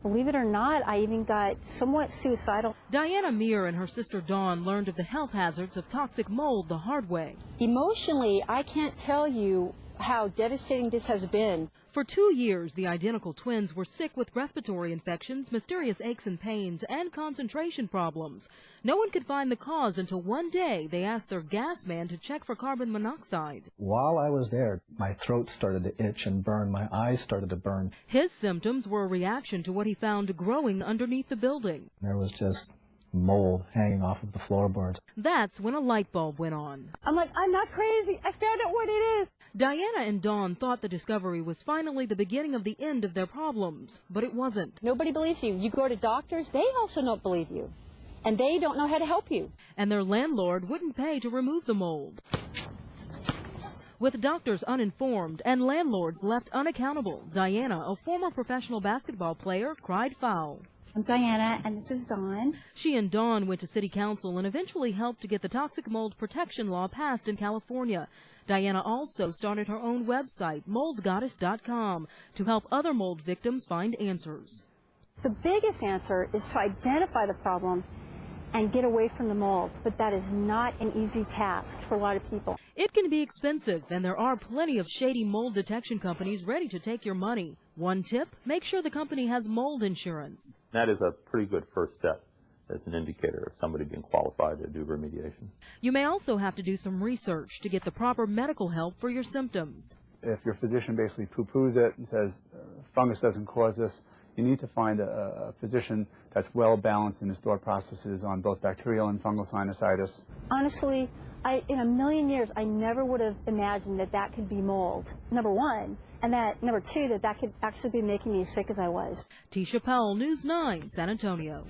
Believe it or not, I even got somewhat suicidal. Diana Meier and her sister Dawn learned of the health hazards of toxic mold the hard way. Emotionally, I can't tell you how devastating this has been. For 2 years, the identical twins were sick with respiratory infections, mysterious aches and pains, and concentration problems. No one could find the cause until one day they asked their gas man to check for carbon monoxide. While I was there, my throat started to itch and burn. My eyes started to burn. His symptoms were a reaction to what he found growing underneath the building. There was just mold hanging off of the floorboards. That's when a light bulb went on. I'm like, I'm not crazy. I found out what it is. Diana and Dawn thought the discovery was finally the beginning of the end of their problems, but it wasn't. Nobody believes you. You go to doctors, they also don't believe you, and they don't know how to help you. And their landlord wouldn't pay to remove the mold. With doctors uninformed and landlords left unaccountable, Diana, a former professional basketball player, cried foul. I'm Diana, and this is Dawn. She and Dawn went to city council and eventually helped to get the toxic mold protection law passed in California. Diana also started her own website, moldgoddess.com, to help other mold victims find answers. The biggest answer is to identify the problem and get away from the mold, but that is not an easy task for a lot of people. It can be expensive, and there are plenty of shady mold detection companies ready to take your money. One tip, make sure the company has mold insurance. That is a pretty good first step as an indicator of somebody being qualified to do remediation. You may also have to do some research to get the proper medical help for your symptoms. If your physician basically poo-poos it and says fungus doesn't cause this, you need to find a physician that's well balanced in his thought processes on both bacterial and fungal sinusitis. Honestly, in a million years, I never would have imagined that that could be mold, number one, and that, number two, that could actually be making me as sick as I was. Tisha Powell, News 9, San Antonio.